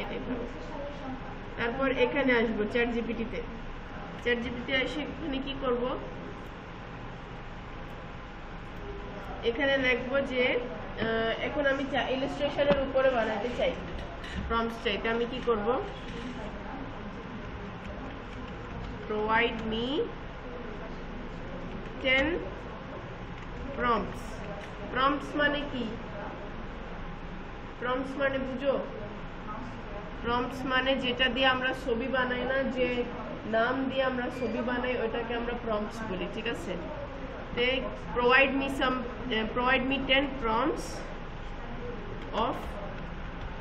এটাই ভালো। তারপর এখানে আসবো চ্যাট জিপিটিতে। চ্যাট জিপিটি এসে এখানে কি করব, এখানে লিখবো যে এখন আমি ইলাস্ট্রেশনের উপরে বানাতে চাই, প্রম্পটস চাইতে আমি কি করব, প্রোভাইড মি 10 prompts। prompts মানে কি, prompts মানে বুঝো, prompts মানে যেটা দিয়ে আমরা ছবি বানাই না, যে নাম দিয়ে আমরা ছবি বানাই ওটাকে আমরা prompts বলি, ঠিক আছে। তে provide me 10 prompts of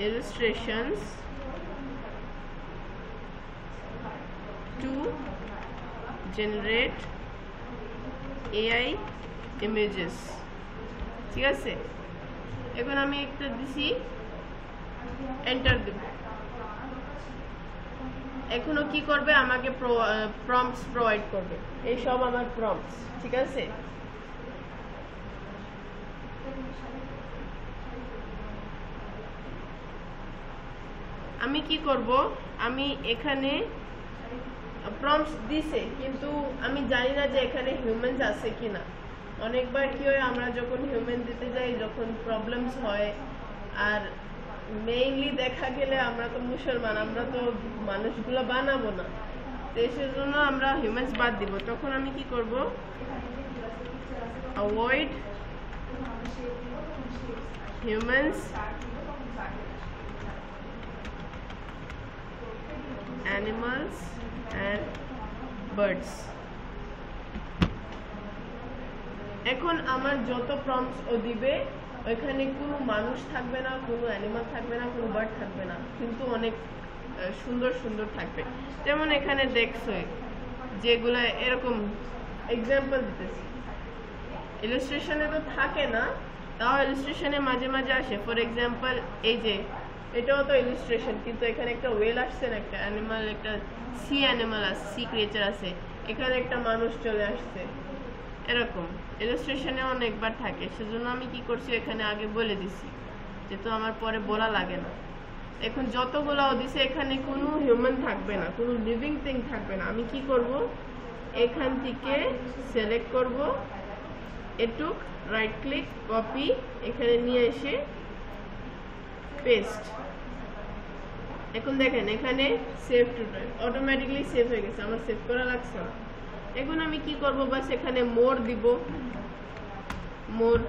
illustrations to generate AI images, ঠিক আছে। এখন আমি একটা দিছি, এন্টার দেব। এখনো কি করবে, আমাকে প্রম্পটস প্রোভাইড করবে, এই সব আমার প্রম্পটস, ঠিক আছে। আমি কি করব, আমি এখানে প্রম্পটস দিছে কিন্তু আমি জানি না যে এখানে হিউম্যানস আছে কিনা। অনেকবার কি হয়, আমরা যখন হিউম্যান দিতে যাই, যখন প্রবলেমস হয়, আর মেইনলি দেখা গেলে আমরা তো মুসলমান, আমরা তো মানুষগুলো বানাবো না, তো সেজন্য আমরা হিউম্যানস বাদ দিব। তখন আমি কি করব, avoid humans animals and birds। এখন আমার যত প্রম্পটস ও দিবে ওইখানে কোনো মানুষ থাকবে না, কোনো অ্যানিমাল থাকবে না, কোনো বার্ড থাকবে না, কিন্তু অনেক সুন্দর সুন্দর থাকবে। যেমন এখানে দেখছো যেগুলো এরকম এক্সাম্পল দিতেছি, ইলাস্ট্রেশনে তো থাকে না, তাও ইলাস্ট্রেশনে মাঝে মাঝে আসে। ফর এক্সাম্পল এই যে এটাও তো ইলাস্ট্রেশন, কিন্তু এখানে একটা ওয়েল আসছে না, একটা অ্যানিমাল, একটা সি অ্যানিমাল আছে, সি ক্রিয়েচার আছে, এখানে একটা মানুষ চলে আসছে, এরকম ইলাস্ট্রেশনে অনেকবার থাকে। সেজন্য আমি কি করছি, এখানে আগে বলে দিছি, যেহেতু আমার পরে বলা লাগে না। এখন যতগুলাও দিছে এখানে কোনো হিউম্যান থাকবে না, কোনো লিভিং থিং থাকবে না। আমি কি করব, এখান থেকে সিলেক্ট করব, এটুক রাইট ক্লিক, কপি, এখানে নিয়ে এসে পেস্ট। এখন দেখেন এখানে সেভ টু, অটোমেটিকলি সেভ হয়ে গেছে, আমার সেভ করা লাগছে না। এখন আমি কি করব, বাস এখানে মোর দিব, মোর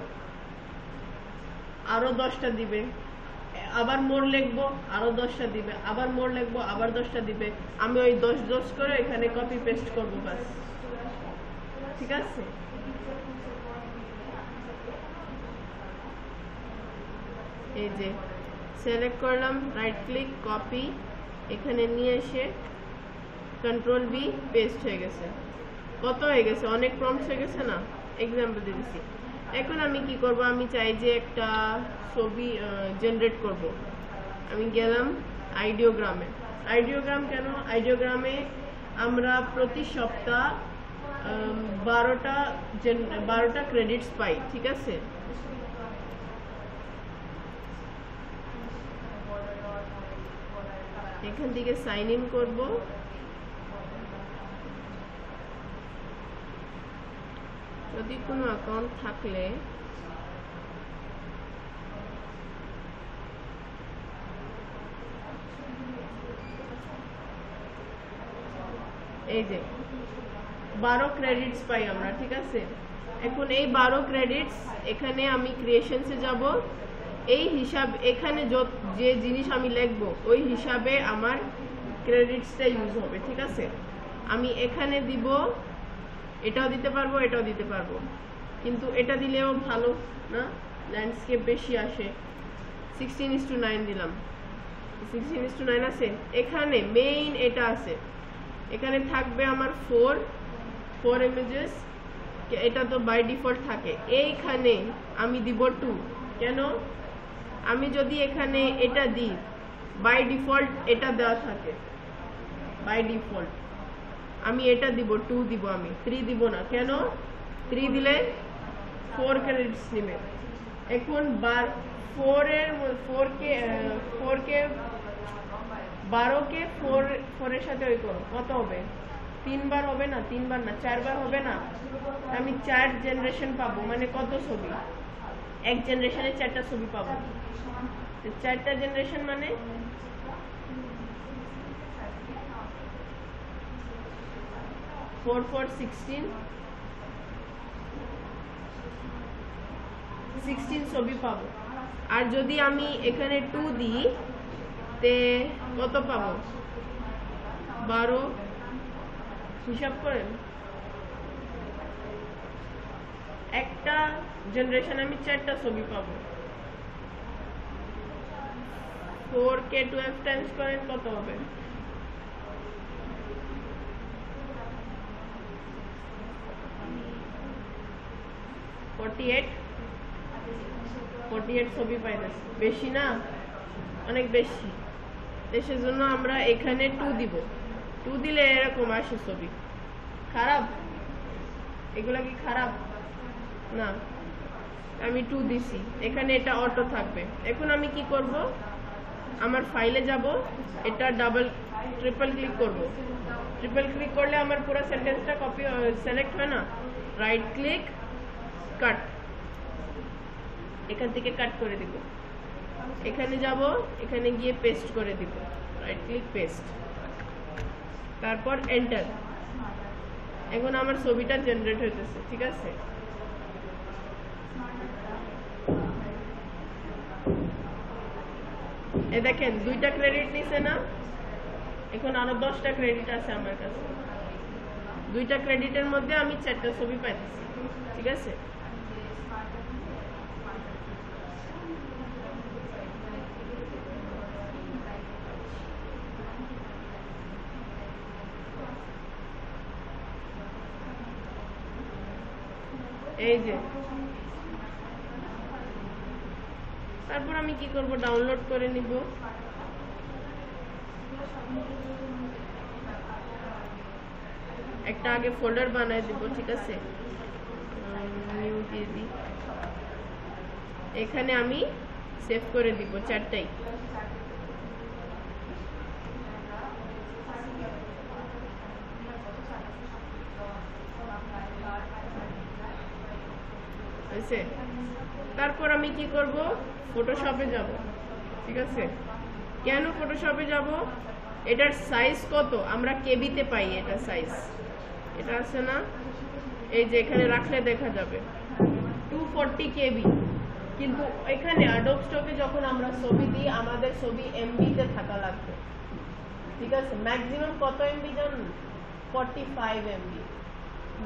আরো 10টা দিবে, আবার মোর লিখবো, আরো 10টা দিবে, আবার মোর লিখবো, আবার 10টা দিবে। আমি ওই 10 করে এখানে কপি পেস্ট করব, বাস, ঠিক আছে। এই যে সিলেক্ট করলাম, রাইট ক্লিক, কপি, এখানে নিয়ে এসে কন্ট্রোল ভি, পেস্ট হয়ে গেছে। কত হয়ে গেছে, অনেক প্রম্পটস হয়ে গেছে না, এক্সাম্পল দিয়েছি। এখন আমি কি করব, আমি চাই যে একটা ছবি জেনারেট করব। আমি গেলাম আইডিওগ্রামে। আইডিওগ্রাম কেন, আইডিওগ্রামে আমরা প্রতি সপ্তাহ 12টা ক্রেডিটস পাই, ঠিক আছে। এখান থেকে সাইন ইন করব, যদি কোনো অ্যাকাউন্ট থাকলে এই যে 12 ক্রেডিটস পাই আমরা, ঠিক আছে। এখন এই 12 ক্রেডিটস এখানে আমি ক্রিয়েশনসে যাব, এই হিসাব এখানে যে জিনিস আমি লিখবো ওই হিসাবে আমার ক্রেডিটসটা ইউজ হবে, ঠিক আছে। আমি এখানে দিব, এটাও দিতে পারবো, এটাও দিতে পারবো, কিন্তু এটা দিলেও ভালো না, ল্যান্ডস্কেপ বেশি আসে। 16:9 দিলাম, 16:9 আছে। এখানে মেইন এটা আছে, এখানে থাকবে আমার 4 ইমেজেস, এটা তো বাই ডিফল্ট থাকে। এইখানে আমি দিব 2, কেন, আমি যদি এখানে এটা দিই, বাই ডিফল্ট এটা দেওয়া থাকে, বাই ডিফল্ট আমি এটা দিব 2 দিব, আমি 3 দিব না, কেন, 3 দিলে 4 ক্রেডিটস নেবে। এখন 4 কে 12 কে 4 এর সাথে ওই করো, কত হবে? 3 বার হবে না? 3 বার না 4 বার হবে না? আমি 4 জেনারেশন পাবো, মানে কত ছবি? এক জেনারেশনে 4টা ছবি পাবো। 4টা জেনারেশন মানে 4 4 16 ছবি পাবো। আর যদি আমি এখানে 2 দিই তে কত পাবো? 12, হিসাব করেন। একটা জেনারেশন আমি 4টা ছবি পাবো। 4 কে 12 টাইমস করেন, কত হবে? 48 ছবি পাইতেছি। বেশি না? অনেক বেশি। সেজন্য আমরা এখানে 2 দিব। 2 দিলে এরকম আসে ছবি। খারাপ? এগুলা কি খারাপ? না, আমি 2 দিছি, এখানে এটা অটো থাকবে। এখন আমি কি করব? আমার ফাইলে যাব, এটা ট্রিপল ক্লিক করব। ট্রিপল ক্লিক করলে আমার পুরো সেন্টেন্সটা কপি সিলেক্ট হয় না? রাইট ক্লিক, কাট, এখান থেকে কাট করে দিব। এখানে যাব, এখানে গিয়ে পেস্ট করে দিব, রাইট ক্লিক পেস্ট, তারপর এন্টার। এখন আমার ছবিটা জেনারেট হইতেছে, ঠিক আছে? এই দেখেন 2টা ক্রেডিট নিছে না? এখন আরো 10টা ক্রেডিট আছে আমার কাছে। 2টা ক্রেডিটের মধ্যে আমি 4টা ছবি পাইতেছি, ঠিক আছে? এই যে, তারপর আমি কি করব? ডাউনলোড করে নিব। একটা আগে ফোল্ডার বানাই দিব, ঠিক আছে? নিউ দিয়ে দিই, এখানে আমি সেভ করে দিব 4টাই। তারপর আমি কি করব? ফটোশপে যাব, ঠিক আছে? কেন ফটোশপে যাব? এটার সাইজ কত? আমরা কেবিতে পাই এটা সাইজ। এটা আছে না? এই যে এখানে রাখলে দেখা যাবে 240 কেবি। কিন্তু এখানে অ্যাডোব স্টকে যখন আমরা ছবি দিই, আমাদের ছবি এমবিতে থাকা লাগবে, ঠিক আছে? ম্যাক্সিমাম কত এমবি জানেন? 45 এমবি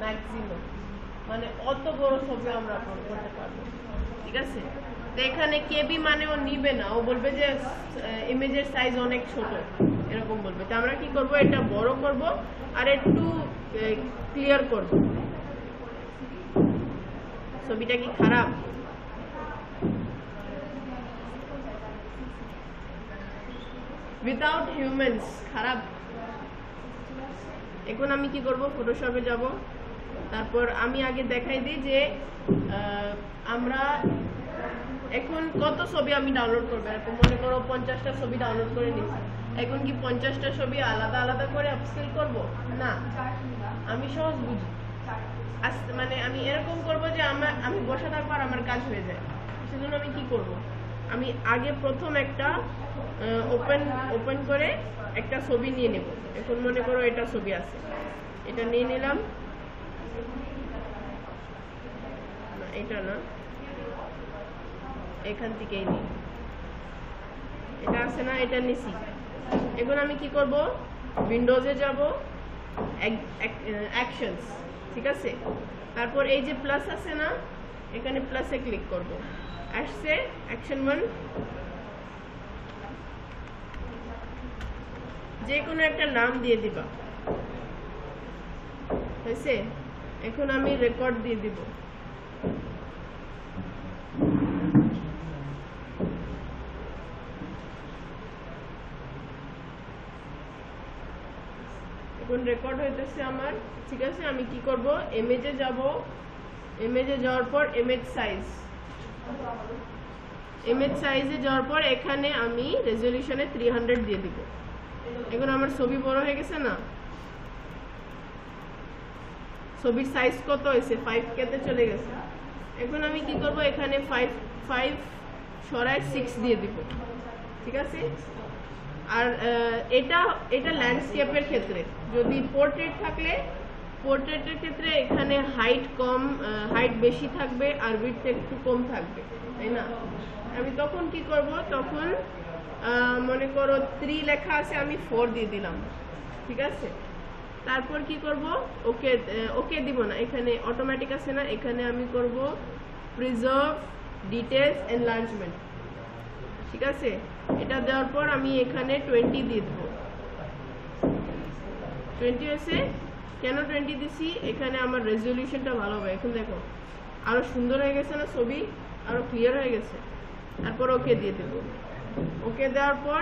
ম্যাক্সিমাম। মানে অত বড় ছবি আমরা আপলোড করতে পারবো, ঠিক আছে? তো এখানে কেবি মানে ও নিবে না, ও বলবে যে ইমেজের সাইজ অনেক ছোট, এরকম বলবে। তো আমরা কি করব? এটা বড় করব আর একটু ক্লিয়ার করব। ছবিটা কি খারাপ? উইদাউট হিউম্যানস খারাপ। এখন আমি কি করব? ফটোশপে যাব, তারপর আমি আগে দেখাই দিই যে আমরা এখন কত ছবি আমি ডাউনলোড করবো। এরকম মনে করো 50টা ছবি ডাউনলোড করে নিচ্ছি। এখন কি 50টা ছবি আলাদা আলাদা করে আপস্কেল করব? না, আমি সহজ বুঝি। মানে আমি এরকম করব যে আমি বসে থাকবো আর আমার কাজ হয়ে যায়। সেজন্য আমি কি করব? আমি আগে প্রথম একটা ওপেন করে একটা ছবি নিয়ে নেব। এখন মনে করো এটা ছবি আছে, এটা নিয়ে নিলাম। না, এটা না, এখান থেকেই নিই। এটা আছে না? এটা নিছি। এখন আমি কি করব? উইন্ডোজে যাব, অ্যাকশনস, ঠিক আছে? তারপর এই যে প্লাস আছে না, এখানে প্লাসে ক্লিক করব। আসছে অ্যাকশন 1, যে কোনো একটা নাম দিয়ে দিবা, হয়েছে? এখন আমি রেকর্ড দিয়ে দিব। এখন রেকর্ড হইতেছে আমার, ঠিক আছে? আমি কি করব? ইমেজে যাব, ইমেজে যাওয়ার পর ইমেজ সাইজে যাওয়ার পর এখানে আমি রেজলিউশনে 300 দিয়ে দিব। এখন আমার ছবি বড় হয়ে গেছে না, ছবির সাইজ কত হয়েছে 5K তে চলে গেছে। এখন আমি কি করব, এখানে 5 সরায় 6 দিয়ে দিব, ঠিক আছে। আর এটা ল্যান্ডস্কেপের ক্ষেত্রে, যদি পোর্ট্রেট থাকলে পোর্ট্রেটের ক্ষেত্রে এখানে হাইট বেশি থাকবে আর উইডথ একটু কম থাকবে, তাই না। আমি তখন কি করব, তখন মনে করো 3 লেখা আছে, আমি 4 দিয়ে দিলাম, ঠিক আছে। তারপর কি করব, ওকে দিব না, এখানে অটোমেটিক আছে না, এখানে আমি করব প্রিজার্ভ ডিটেইলস এনলার্জমেন্ট, ঠিক আছে। এটা দেওয়ার পর আমি এখানে 20 দিয়ে দেব। 20 হয়েছে। কেন 20 দিছি, এখানে আমার রেজলিউশনটা ভালো হবে। এখন দেখো আরো সুন্দর হয়ে গেছে না, ছবি আরো ক্লিয়ার হয়ে গেছে। তারপর ওকে দিয়ে দেব। ওকে দেওয়ার পর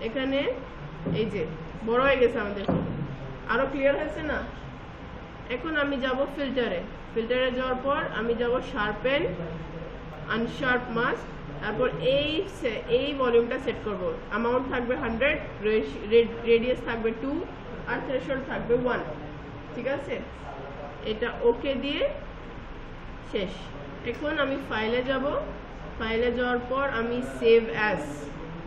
এখানে এই যে বড় হয়ে গেছে আমাদের ছবি, আরো ক্লিয়ার হয়েছে না। এখন আমি যাব ফিল্টারে যাওয়ার পর আমি যাব শার্পেন আনশার্প মাস্ক। তারপর এই ভলিউমটা সেট করব। অ্যামাউন্ট থাকবে 100, রেডিয়াস থাকবে 2 আর থ্রেশহোল্ড থাকবে 1, ঠিক আছে। এটা ওকে দিয়ে শেষ। এখন আমি ফাইলে যাব, ফাইলে যাওয়ার পর আমি সেভ অ্যাজ,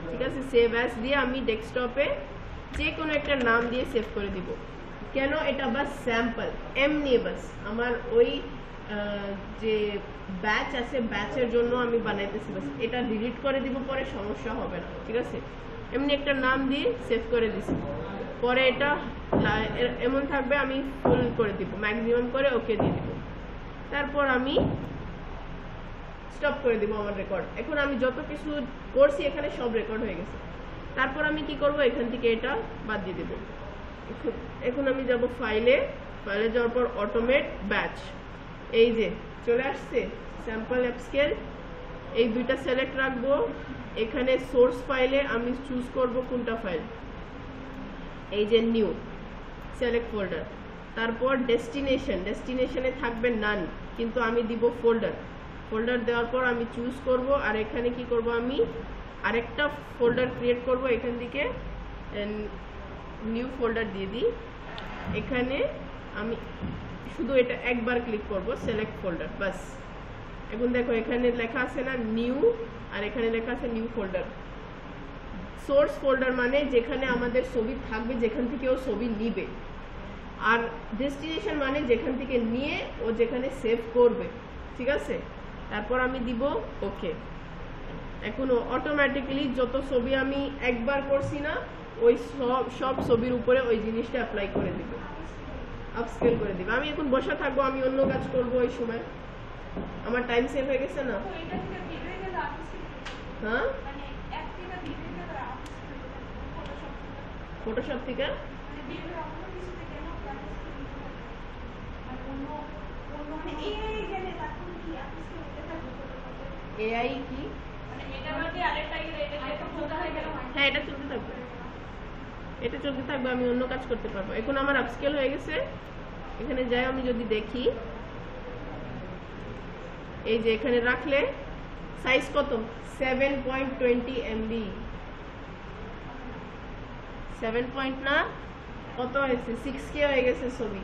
ঠিক আছে, সেভ অ্যাজ দিয়ে আমি ডেস্কটপে যে কোনো একটা নাম দিয়ে সেভ করে দিব। কেন, এটা বাস স্যাম্পল, এমনি বাস আমার ওই যে ব্যাচ আছে ব্যাচের জন্য আমি বানাইতেছি, বাস এটা ডিলিট করে দিব, পরে সমস্যা হবে না, ঠিক আছে। এমনি একটা নাম দিয়ে সেভ করে দিছি, পরে এটা এমন থাকবে, আমি ফুল করে দিব, ম্যাক্সিমাম করে ওকে দিয়ে দিব। তারপর আমি স্টপ করে দিব আমার রেকর্ড। এখন আমি যত কিছু করছি এখানে সব রেকর্ড হয়ে গেছে। তারপর আমি কি করব, এখান থেকে এটা বাদ দিয়ে দেব। এখন আমি যাব ফাইলে যাওয়ার পর অটোমেট ব্যাচ, এই যে চলে আসছে স্যাম্পল অ্যাপস্কেল, এই দুইটা সিলেক্ট রাখবো। এখানে সোর্স ফাইলে আমি চুজ করব কোনটা ফাইল, এই যে নিউ সিলেক্ট ফোল্ডার। তারপর ডেস্টিনেশনে থাকবে নান, কিন্তু আমি দিব ফোল্ডার দেওয়ার পর আমি চুজ করব। আর এখানে কি করব, আমি আরেকটা ফোল্ডার ক্রিয়েট করব, এখান থেকে নিউ ফোল্ডার দিয়ে দিই। এখানে আমি শুধু এটা একবার ক্লিক করব, সিলেক্ট ফোল্ডার, বাস। এখন দেখো এখানে লেখা আছে না নিউ, আর এখানে লেখা আছে নিউ ফোল্ডার। সোর্স ফোল্ডার মানে যেখানে আমাদের ছবি থাকবে, যেখান থেকে ও ছবি নিবে। আর ডেস্টিনেশন মানে যেখান থেকে নিয়ে ও যেখানে সেভ করবে, ঠিক আছে। তারপর আমি দিব ওকে। এখন অটোমেটিক্যালি যত ছবি আমি একবার করছি না, ওই সব ছবির উপরে ওই জিনিসটা অ্যাপ্লাই করে দিব, আপস্কেল করে দিব। আমি এখন বসে থাকবো, আমি অন্য কাজ করব, ওই সময় আমার টাইম সেভ হয়ে গেছে না। হ্যাঁ, ফটোশপ থেকে এআই কি, হ্যাঁ এটা চলতে থাকবে, আমি অন্য কাজ করতে পারবো। এখন আমার আপস্কেল হয়ে গেছে। এখানে যাই, আমি যদি দেখি, এই যে এখানে রাখলে সাইজ কত, 7.20 MB, 7 পয়েন্ট না, কত হয়েছে, 6K হয়ে গেছে ছবি।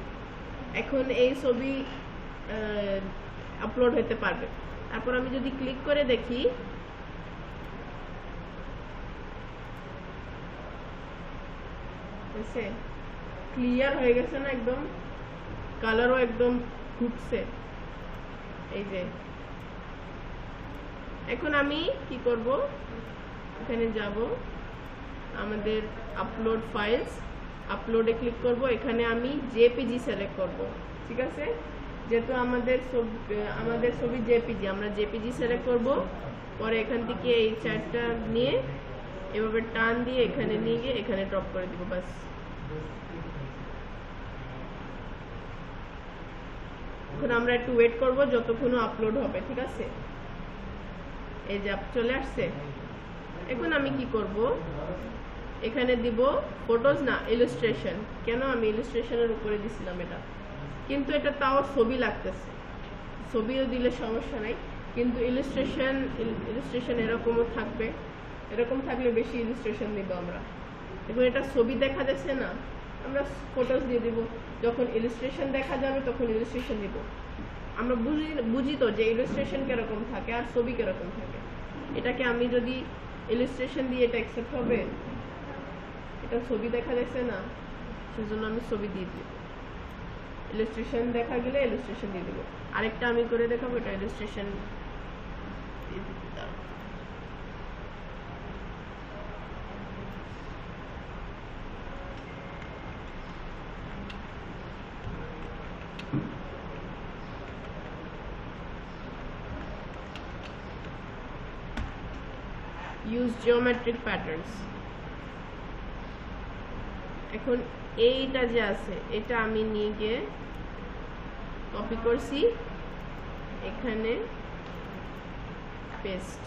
এখন এই ছবি আপলোড হতে পারবে। তারপর আমি যদি ক্লিক করে দেখি, ক্লিয়ার হয়ে গেছে না, একদম কালারও একদম ফুটছে, এই যে। এখন আমি কি করব, এখানে যাব, আমাদের আপলোড ফাইলস, আপলোডে ক্লিক করব। এখানে আমি জেপিজি সিলেক্ট করব, ঠিক আছে। যেহেতু আমাদের ছবি জেপিজি, আমরা জেপিজি সিলেক্ট করব। পরে এখান থেকে এই চারটা নিয়ে এভাবে টান দিয়ে এখানে নিয়ে গিয়ে এখানে ড্রপ করে দিব, বাস। এখন আমরা একটু ওয়েট করব যতক্ষণ আপলোড হবে, ঠিক আছে। এই যে চলে আসছে। এখন আমি কি করব, এখানে দিব ফটোজ না, ইলাস্ট্রেশন। কেন, আমি ইলাস্ট্রেশনের উপরে দিছিলাম এটা, কিন্তু এটা তাও ছবি লাগতেছে। ছবিও দিলে সমস্যা নাই, কিন্তু ইলাস্ট্রেশন এরকমও থাকবে। এরকম থাকলে বেশি ইলাস্ট্রেশন দিব আমরা। এখন এটা ছবি দেখা যাচ্ছে না, আমরা ফটোস দিয়ে দিব, যখন ইলাস্ট্রেশন দেখা যাবে তখন ইলাস্ট্রেশন দিব। আমরা বুঝি তো যে ইলাস্ট্রেশন কিরকম থাকে আর ছবি কিরকম থাকে। এটাকে আমি যদি ইলাস্ট্রেশন দিয়ে এটা অ্যাকসেপ্ট হবে? এটা ছবি দেখা যাচ্ছে না, সেজন্য আমি ছবি দিয়ে দিব। ইলাস্ট্রেশন দেখা গেলে ইলাস্ট্রেশন দিয়ে দিব। আরেকটা আমি করে দেখাবো, এটা ইলাস্ট্রেশন দিয়ে দিব। use geometric patterns। এখন এইটা যে আছে এটা আমি নিয়ে গিয়ে কপি করছি, এখানে পেস্ট।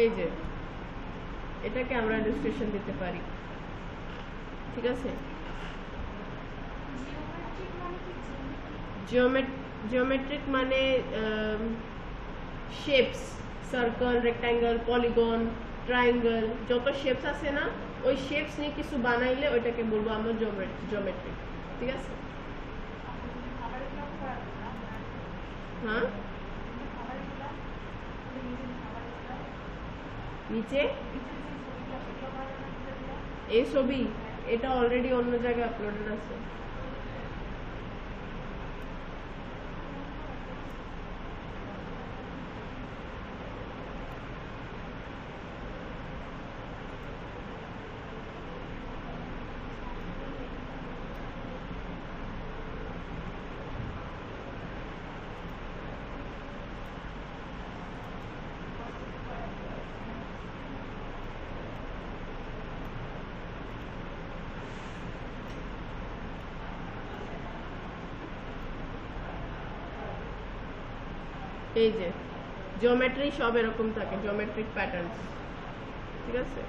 এই যে এটাকে আমরা ইলাস্ট্রেশন দিতে পারি, ঠিক আছে। জিওমেট্রিক মানে shapes, circle, rectangle, polygon, triangle, যত শেপস আছে না, ওই শেপস নিয়ে কিছু বানাইলে ওইটাকে বলবো আমরা জিওমেট্রিক, ঠিক আছে। হ্যাঁ, নিচে এই ছবি, এটা অলরেডি অন্য জায়গায় আপলোডেড আছে। এই যে জিওমেট্রি সব এরকম থাকে, জিওমেট্রিক প্যাটার্নস, ঠিক আছে।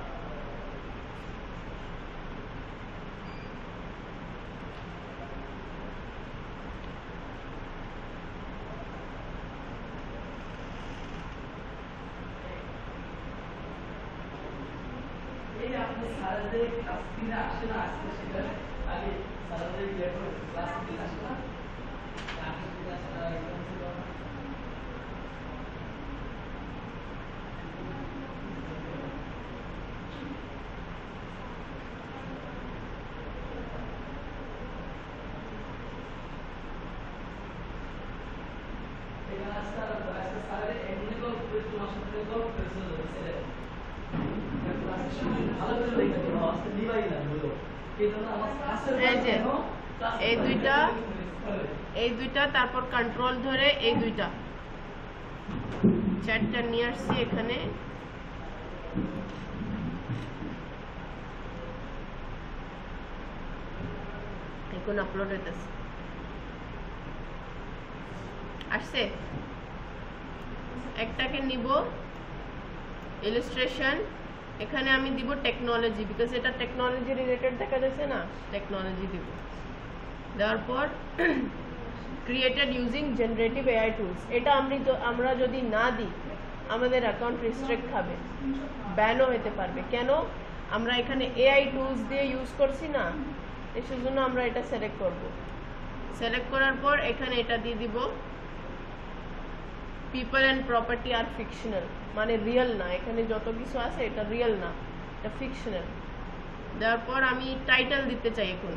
এই দুইটা তারপর কন্ট্রোল ধরে এই দুইটা চ্যাটটা নিয়ে আসছি এখানে। এখন আপলোড হইতেছে, আসছে। একটাকে নিব ইলাস্ট্রেশন, এখানে আমি দিব টেকনোলজি, বিকজ এটা টেকনোলজি রিলেটেড দেখা যাচ্ছে না, টেকনোলজি দিব। দেওয়ার পর created using generative AI tools, এটা আমরা যদি না দিই আমাদের অ্যাকাউন্ট রিস্ট্রিক্ট খাবে, ব্যানও হতে পারবে। কেন? আমরা এখানে এআই টুলস দিয়ে ইউজ করছি না, সেজন্য আমরা এটা সিলেক্ট করব। সিলেক্ট করার পর এখানে এটা দিয়ে দিব পিপল অ্যান্ড প্রপার্টি আর ফিকশনাল, মানে রিয়েল না, এখানে যত কিছু আছে এটা রিয়েল না, এটা ফিকশনাল। দেওয়ার পর আমি টাইটেল দিতে চাই। এখন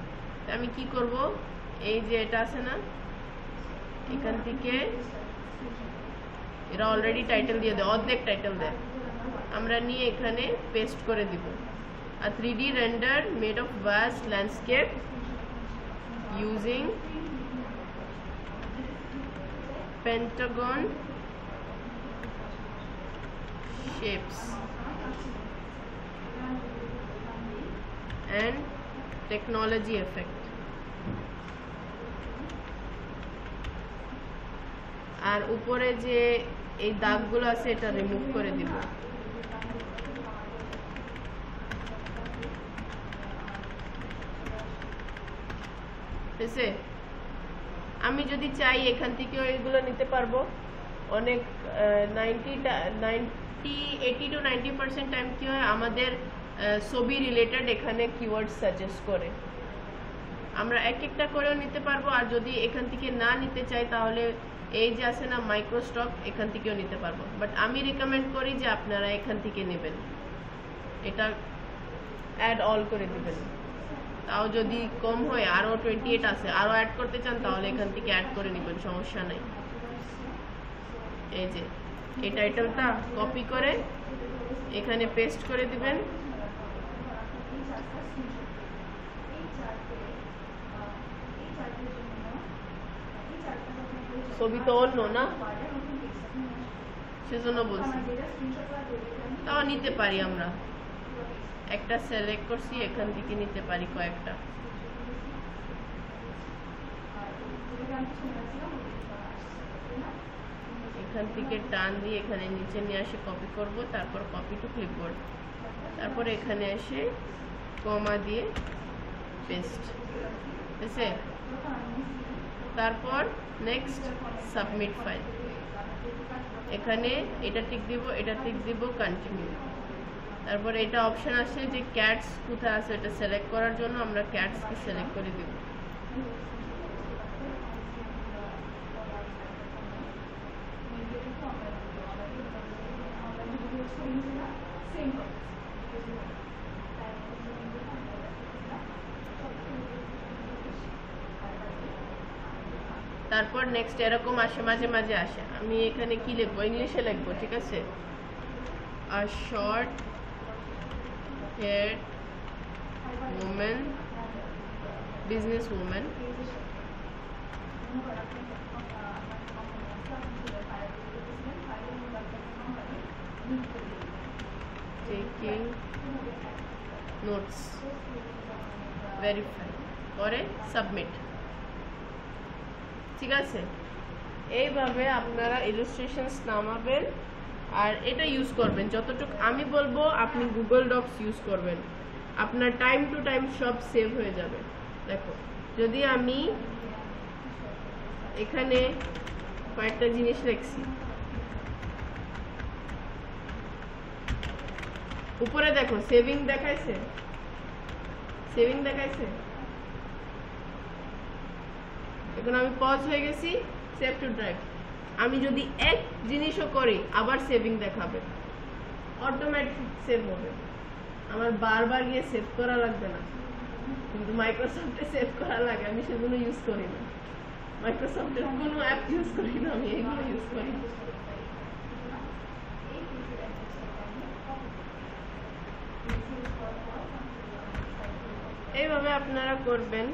আমি কি করব, এই যে এটা আছে না, এখান থেকে এরা অলরেডি টাইটেল দিয়ে দেয়, অর্ধেক টাইটেল দেয়, আমরা নিয়ে এখানে পেস্ট করে দিব। A 3D render made of vast landscape using pentagon shapes and technology effect. আর উপরে যে এই দাগগুলো আছে এটা রিমুভ করে দিব। আমি যদি চাই এখান থেকেও এগুলো নিতে পারবো। অনেক 80-90% টাইম কি হয় আমাদের ছবি রিলেটেড এখানে কিওয়ার্ড সাজেস্ট করে, আমরা এক একটা করেও নিতে পারবো। আর যদি এখান থেকে না নিতে চাই তাহলে এই যে আছে না মাইক্রোস্টক, এখান থেকেও নিতে পারবো। বাট আমি রিকমেন্ড করি যে আপনারা এখান থেকে নেবেন, এটা অ্যাড অল করে দিবেন। তাও যদি কম হয় আরো 28 আছে, আরো অ্যাড করতে চান তাহলে এখান থেকে অ্যাড করে নেবেন, সমস্যা নাই। এই যে এই টাইটেলটা কপি করে এখানে পেস্ট করে দিবেন। ছবি তো অন্য না, সেজন্য বলছি। তাও নিতে পারি, আমরা একটা সিলেক্ট করছি, এখান থেকে নিতে পারি কয়েকটা। এখান থেকে টান দিয়ে এখানে নিচে নিয়ে আসে কপি করব, তারপর কপি টু ক্লিপবোর্ড, তারপর এখানে এসে কমা দিয়ে পেস্ট, ঠিক আছে? তারপর নেক্সট সাবমিট ফাইল, এখানে এটা টিক দিব, এটা টিক দিব, কন্টিনিউ। তারপর এটা অপশন আসে যে ক্যাটস কোথায় আছে, এটা সিলেক্ট করার জন্য আমরা ক্যাটস কে সিলেক্ট করে দিব। তারপর নেক্সট এরকম আসে, মাঝে মাঝে আসে। আমি এখানে কি লিখবো, ইংলিশে লিখবো, ঠিক আছে? A short haired woman, business woman, taking notes, verify করে সাবমিট, ঠিক আছে? এইভাবে আপনারা ইলাস্ট্রেশনস নামাবেন আর এটা ইউজ করবেন। যতটুকু আমি বলবো আপনি গুগল ডক্স ইউজ করবেন, আপনার টাইম টু টাইম সব সেভ হয়ে যাবে। দেখো, যদি আমি এখানে কয়েকটা জিনিস লিখছি, উপরে দেখো সেভিং দেখাইছে, সেভিং দেখাইছে। এখন আমি পজ হয়ে গেছি, সেভ টু ড্রাইভ। আমি যদি এক জিনিসও করি আবার সেভিং দেখাবে, অটোমেটিক সেভ হবে, আমার বারবার গিয়ে সেভ করা লাগবে না। কিন্তু মাইক্রোসফটে সেভ করা লাগে, আমি সেগুলো ইউজ করি না। মাইক্রোসফটের কোনো অ্যাপ ইউজ করি না, আমি এইগুলো ইউজ করি। এইভাবে আপনারা করবেন।